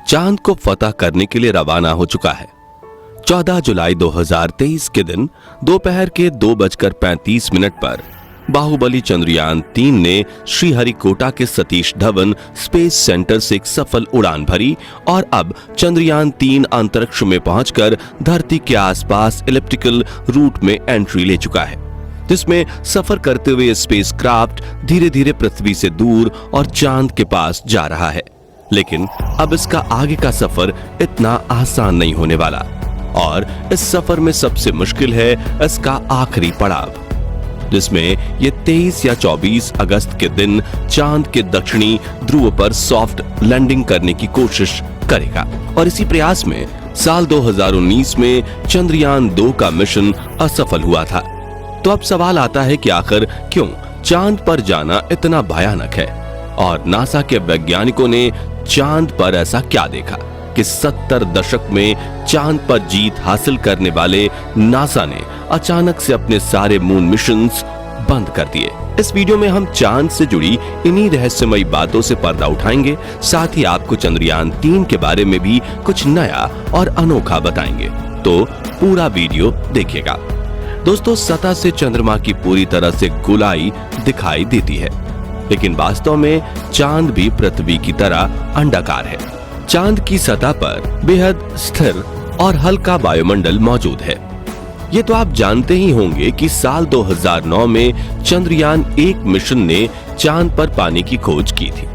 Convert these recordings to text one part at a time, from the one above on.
चांद को फतह करने के लिए रवाना हो चुका है। 14 जुलाई 2023 के दिन दोपहर के 2:35 पर बाहुबली चंद्रयान 3 ने श्रीहरिकोटा के सतीश धवन स्पेस सेंटर से एक सफल उड़ान भरी और अब चंद्रयान 3 अंतरिक्ष में पहुंचकर धरती के आसपास इलिप्टिकल रूट में एंट्री ले चुका है, जिसमें सफर करते हुए स्पेस क्राफ्ट धीरे धीरे पृथ्वी से दूर और चांद के पास जा रहा है। लेकिन अब इसका आगे का सफर इतना आसान नहीं होने वाला और इस सफर में सबसे मुश्किल है इसका आखिरी पड़ाव, जिसमें ये 23 या 24 अगस्त के दिन चांद के दक्षिणी ध्रुव पर सॉफ्ट लैंडिंग करने की कोशिश करेगा। और इसी प्रयास में साल 2019 में चंद्रयान 2 का मिशन असफल हुआ था। तो अब सवाल आता है कि आखिर क्यों चांद पर जाना इतना भयानक है और नासा के वैज्ञानिकों ने चांद पर ऐसा क्या देखा कि 70 दशक में चांद पर जीत हासिल करने वाले नासा ने अचानक से अपने सारे मून मिशंस बंद कर दिए। इस वीडियो में हम चांद से जुड़ी इन्हीं रहस्यमयी बातों से पर्दा उठाएंगे, साथ ही आपको चंद्रयान 3 के बारे में भी कुछ नया और अनोखा बताएंगे। तो पूरा वीडियो देखिएगा। दोस्तों, सतह से चंद्रमा की पूरी तरह से गोलाई दिखाई देती है, लेकिन वास्तव में चांद भी पृथ्वी की तरह अंडाकार है। चांद की सतह पर बेहद स्थिर और हल्का वायुमंडल मौजूद है। ये तो आप जानते ही होंगे कि साल 2009 में चंद्रयान 1 मिशन ने चांद पर पानी की खोज की थी,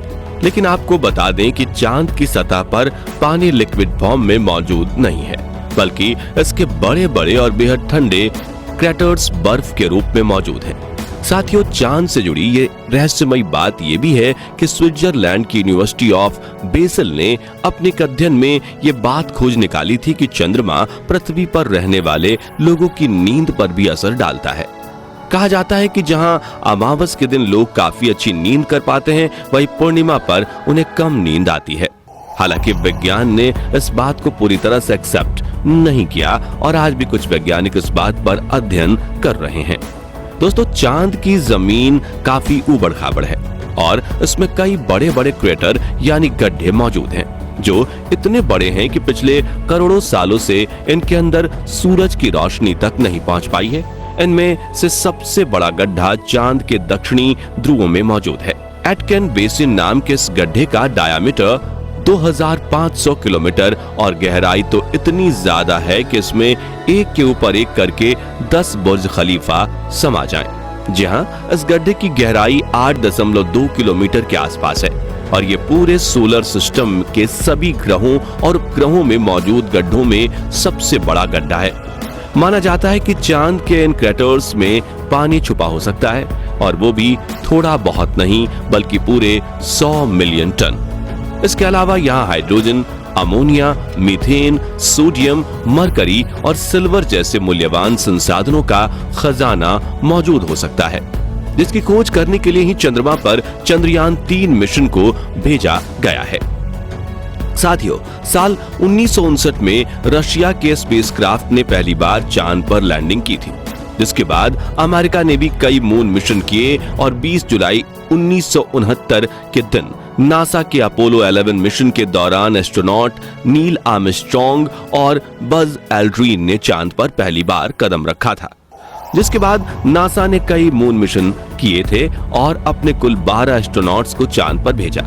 लेकिन आपको बता दें कि चांद की सतह पर पानी लिक्विड फॉर्म में मौजूद नहीं है, बल्कि इसके बड़े बड़े और बेहद ठंडे क्रैटर्स बर्फ के रूप में मौजूद हैं। साथियों, चांद से जुड़ी ये रहस्यमयी बात ये भी है कि स्विट्जरलैंड की यूनिवर्सिटी ऑफ बेसल ने अपने एक अध्ययन में ये बात खोज निकाली थी कि चंद्रमा पृथ्वी पर रहने वाले लोगों की नींद पर भी असर डालता है। कहा जाता है कि जहां अमावस के दिन लोग काफी अच्छी नींद कर पाते हैं, वहीं पूर्णिमा पर उन्हें कम नींद आती है। हालांकि विज्ञान ने इस बात को पूरी तरह से एक्सेप्ट नहीं किया और आज भी कुछ वैज्ञानिक इस बात पर अध्ययन कर रहे हैं। दोस्तों, चांद की जमीन काफी ऊबड़-खाबड़ है और इसमें कई बड़े बड़े क्रेटर यानी गड्ढे मौजूद हैं, जो इतने बड़े हैं कि पिछले करोड़ों सालों से इनके अंदर सूरज की रोशनी तक नहीं पहुंच पाई है। इनमें से सबसे बड़ा गड्ढा चांद के दक्षिणी ध्रुव में मौजूद है। एटकेन बेसिन नाम के इस गड्ढे का डायामीटर 2500 किलोमीटर और गहराई तो इतनी ज्यादा है कि इसमें एक के ऊपर एक करके 10 बुर्ज खलीफा समा जाएं। जी हां, इस गड्ढे की गहराई 8.2 किलोमीटर के आसपास है और ये पूरे सोलर सिस्टम के सभी ग्रहों और उपग्रहों में मौजूद गड्ढों में सबसे बड़ा गड्ढा है। माना जाता है कि चांद के इन क्रैटर्स में पानी छुपा हो सकता है, और वो भी थोड़ा बहुत नहीं बल्कि पूरे 100 मिलियन टन। इसके अलावा यहाँ hydrogen, ammonia, methane, sodium, mercury और सिल्वर जैसे मूल्यवान संसाधनों का खजाना मौजूद हो सकता है, जिसकी खोज करने के लिए ही चंद्रमा पर चंद्रयान 3 मिशन को भेजा गया है। साथियों, साल 1959 में रशिया के स्पेसक्राफ्ट ने पहली बार चांद पर लैंडिंग की थी, जिसके बाद अमेरिका ने भी कई मून मिशन किए और 20 जुलाई 1969 के दिन नासा के अपोलो 11 मिशन के दौरान एस्ट्रोनॉट नील आर्मस्ट्रॉन्ग और बज एल्ड्रिन ने चांद पर पहली बार कदम रखा था, जिसके बाद नासा ने कई मून मिशन किए थे और अपने कुल 12 एस्ट्रोनॉट्स को चांद पर भेजा।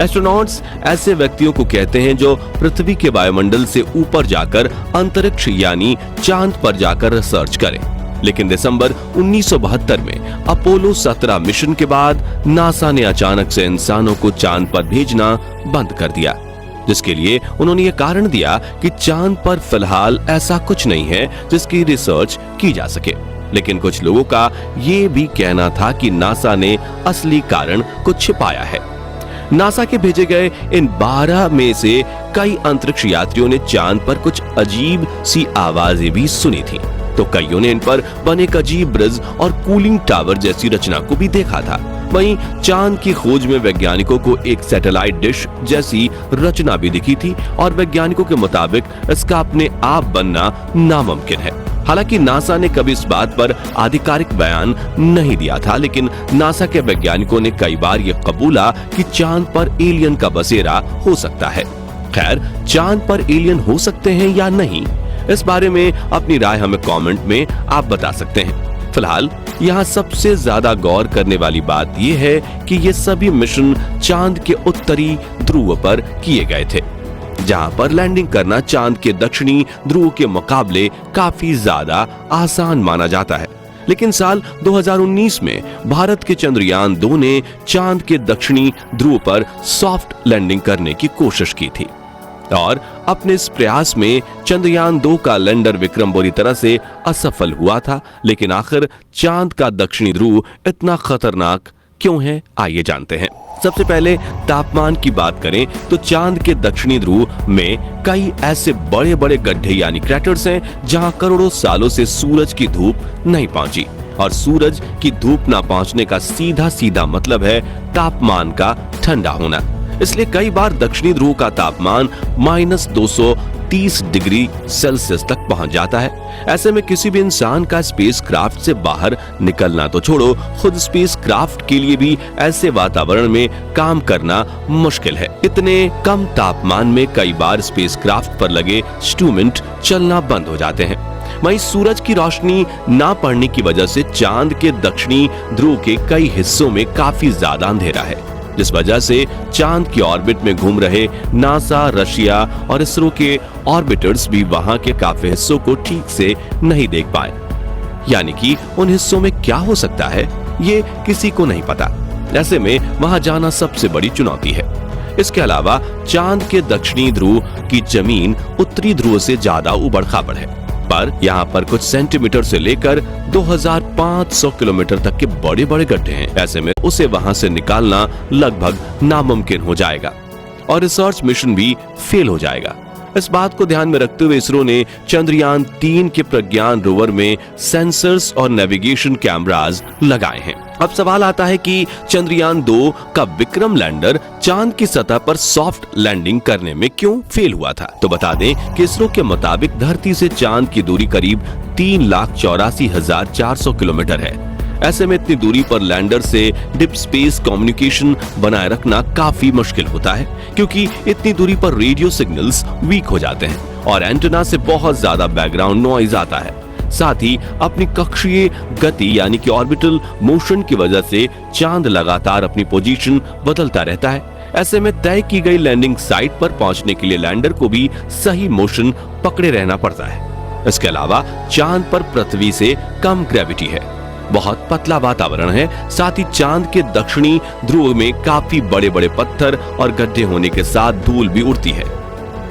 एस्ट्रोनॉट्स ऐसे व्यक्तियों को कहते हैं जो पृथ्वी के वायुमंडल से ऊपर जाकर अंतरिक्ष यानी चांद पर जाकर रिसर्च करें। लेकिन दिसंबर 1972 में अपोलो 17 मिशन के बाद नासा ने अचानक से इंसानों को चांद पर भेजना बंद कर दिया, जिसके लिए उन्होंने ये कारण दिया कि चांद पर फिलहाल ऐसा कुछ नहीं है जिसकी रिसर्च की जा सके। लेकिन कुछ लोगों का ये भी कहना था कि नासा ने असली कारण को छिपाया है। नासा के भेजे गए इन 12 में से कई अंतरिक्ष यात्रियों ने चांद पर कुछ अजीब सी आवाजें भी सुनी थी, तो कईयों ने इन पर बने एक अजीब ब्रिज और कूलिंग टावर जैसी रचना को भी देखा था। वहीं चांद की खोज में वैज्ञानिकों को एक सैटेलाइट डिश जैसी रचना भी दिखी थी और वैज्ञानिकों के मुताबिक इसका अपने आप बनना नामुमकिन है। हालांकि नासा ने कभी इस बात पर आधिकारिक बयान नहीं दिया था, लेकिन नासा के वैज्ञानिकों ने कई बार ये कबूला कि चांद पर एलियन का बसेरा हो सकता है। खैर, चांद पर एलियन हो सकते हैं या नहीं, इस बारे में अपनी राय हमें कमेंट में आप बता सकते हैं। फिलहाल यहाँ सबसे ज्यादा गौर करने वाली बात यह है कि ये सभी मिशन चांद के उत्तरी ध्रुव पर किए गए थे, जहां पर लैंडिंग करना चांद के दक्षिणी ध्रुव के मुकाबले काफी ज्यादा आसान माना जाता है। लेकिन साल 2019 में भारत के चंद्रयान 2 ने चांद के दक्षिणी ध्रुव पर सॉफ्ट लैंडिंग करने की कोशिश की थी और अपने इस प्रयास में चंद्रयान 2 का लैंडर विक्रम बुरी तरह से असफल हुआ था। लेकिन आखिर चांद का दक्षिणी ध्रुव इतना खतरनाक क्यों है, आइए जानते हैं। सबसे पहले तापमान की बात करें तो चांद के दक्षिणी ध्रुव में कई ऐसे बड़े बड़े गड्ढे यानी क्रैटर्स हैं जहां करोड़ों सालों से सूरज की धूप नहीं पहुंची, और सूरज की धूप ना पहुंचने का सीधा सीधा मतलब है तापमान का ठंडा होना। इसलिए कई बार दक्षिणी ध्रुव का तापमान -230 डिग्री सेल्सियस तक पहुंच जाता है। ऐसे में किसी भी इंसान का स्पेसक्राफ्ट से बाहर निकलना तो छोड़ो, खुद स्पेसक्राफ्ट के लिए भी ऐसे वातावरण में काम करना मुश्किल है। इतने कम तापमान में कई बार स्पेसक्राफ्ट पर लगे इंस्ट्रूमेंट चलना बंद हो जाते हैं। वहीं सूरज की रोशनी ना पड़ने की वजह से चांद के दक्षिणी ध्रुव के कई हिस्सों में काफी ज्यादा अंधेरा है, जिस वजह से चांद की ऑर्बिट में घूम रहे नासा, रशिया और इसरो के ऑर्बिटर्स भी वहां के काफी हिस्सों को ठीक से नहीं देख पाए। यानी कि उन हिस्सों में क्या हो सकता है ये किसी को नहीं पता। ऐसे में वहां जाना सबसे बड़ी चुनौती है। इसके अलावा चांद के दक्षिणी ध्रुव की जमीन उत्तरी ध्रुव से ज्यादा उबड़ खाबड़ है, पर यहाँ पर कुछ सेंटीमीटर से लेकर 2500 किलोमीटर तक के बड़े बड़े गड्ढे हैं। ऐसे में उसे वहां से निकालना लगभग नामुमकिन हो जाएगा और रिसर्च मिशन भी फेल हो जाएगा। इस बात को ध्यान में रखते हुए इसरो ने चंद्रयान 3 के प्रज्ञान रोवर में सेंसर्स और नेविगेशन कैमरास लगाए हैं। अब सवाल आता है कि चंद्रयान 2 का विक्रम लैंडर चांद की सतह पर सॉफ्ट लैंडिंग करने में क्यों फेल हुआ था। तो बता दें कि इसरो के मुताबिक धरती से चांद की दूरी करीब 3,84,400 किलोमीटर है। ऐसे में इतनी दूरी पर लैंडर से डीप स्पेस कम्युनिकेशन बनाए रखना काफी मुश्किल होता है, क्योंकि इतनी दूरी पर रेडियो सिग्नल्स वीक हो जाते हैं और एंटेना से बहुत ज्यादा बैकग्राउंड नॉइज आता है। साथ ही अपनी कक्षीय गति यानी कि ऑर्बिटल मोशन की वजह से चांद लगातार अपनी पोजीशन बदलता रहता है। ऐसे में तय की गई लैंडिंग साइट पर पहुंचने के लिए लैंडर को भी सही मोशन पकड़े रहना पड़ता है। इसके अलावा चांद पर पृथ्वी से कम ग्रेविटी है, बहुत पतला वातावरण है। साथ ही चांद के दक्षिणी ध्रुव में काफी बड़े बड़े पत्थर और गड्ढे होने के साथ धूल भी उड़ती है,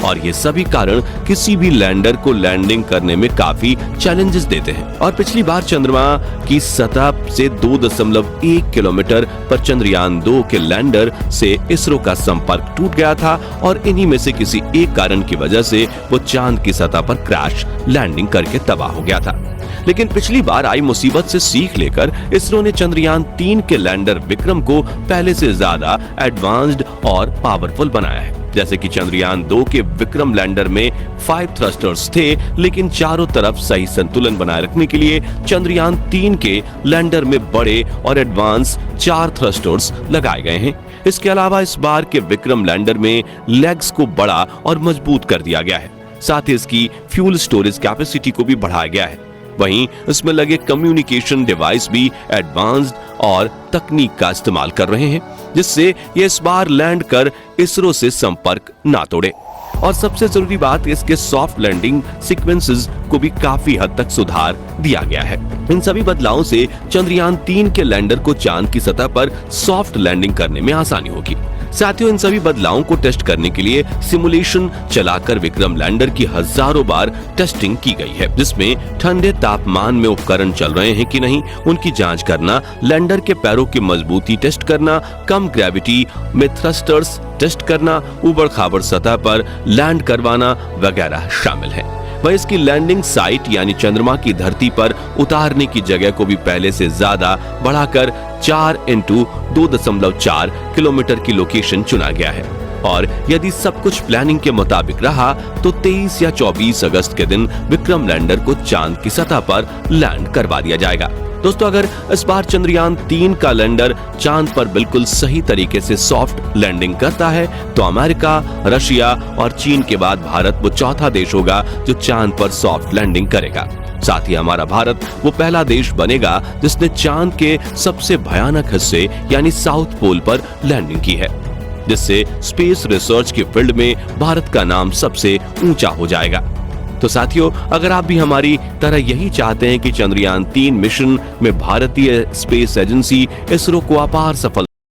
और ये सभी कारण किसी भी लैंडर को लैंडिंग करने में काफी चैलेंजेस देते हैं। और पिछली बार चंद्रमा की सतह से 2.1 किलोमीटर पर चंद्रयान 2 के लैंडर से इसरो का संपर्क टूट गया था, और इन्हीं में से किसी एक कारण की वजह से वो चांद की सतह पर क्रैश लैंडिंग करके तबाह हो गया था। लेकिन पिछली बार आई मुसीबत से सीख लेकर इसरो ने चंद्रयान 3 के लैंडर विक्रम को पहले से ज्यादा एडवांस्ड और पावरफुल बनाया है। जैसे कि चंद्रयान 2 के विक्रम लैंडर में 5 थ्रस्टर्स थे, लेकिन चारों तरफ सही संतुलन बनाए रखने के लिए चंद्रयान 3 के लैंडर में बड़े और एडवांस 4 थ्रस्टर्स लगाए गए हैं। इसके अलावा इस बार के विक्रम लैंडर में लेग्स को बड़ा और मजबूत कर दिया गया है। साथ ही इसकी फ्यूल स्टोरेज कैपेसिटी को भी बढ़ाया गया है। वहीं इसमें लगे कम्युनिकेशन डिवाइस भी एडवांस्ड और तकनीक का इस्तेमाल कर रहे हैं, जिससे ये इस बार लैंड कर इसरो से संपर्क ना तोड़े। और सबसे जरूरी बात, इसके सॉफ्ट लैंडिंग सीक्वेंसेस को भी काफी हद तक सुधार दिया गया है। इन सभी बदलावों से चंद्रयान 3 के लैंडर को चांद की सतह पर सॉफ्ट लैंडिंग करने में आसानी होगी। साथियों, इन सभी बदलावों को टेस्ट करने के लिए सिमुलेशन चलाकर विक्रम लैंडर की हजारों बार टेस्टिंग की गई है, जिसमें ठंडे तापमान में उपकरण चल रहे हैं कि नहीं उनकी जांच करना, लैंडर के पैरों की मजबूती टेस्ट करना, कम ग्रेविटी में थ्रस्टर्स टेस्ट करना, ऊबड़ खाबड़ सतह पर लैंड करवाना वगैरह शामिल है। वह इसकी लैंडिंग साइट यानी चंद्रमा की धरती पर उतारने की जगह को भी पहले से ज्यादा बढ़ाकर 4x2.4 किलोमीटर की लोकेशन चुना गया है। और यदि सब कुछ प्लानिंग के मुताबिक रहा तो 23 या 24 अगस्त के दिन विक्रम लैंडर को चांद की सतह पर लैंड करवा दिया जाएगा। दोस्तों, अगर इस बार चंद्रयान 3 का लैंडर चांद पर बिल्कुल सही तरीके से सॉफ्ट लैंडिंग करता है तो अमेरिका, रशिया और चीन के बाद भारत वो चौथा देश होगा जो चांद पर सॉफ्ट लैंडिंग करेगा। साथ ही हमारा भारत वो पहला देश बनेगा जिसने चांद के सबसे भयानक हिस्से यानी साउथ पोल पर लैंडिंग की है, जिससे स्पेस रिसर्च की फील्ड में भारत का नाम सबसे ऊंचा हो जाएगा। तो साथियों, अगर आप भी हमारी तरह यही चाहते हैं कि चंद्रयान 3 मिशन में भारतीय स्पेस एजेंसी इसरो को अपार सफलता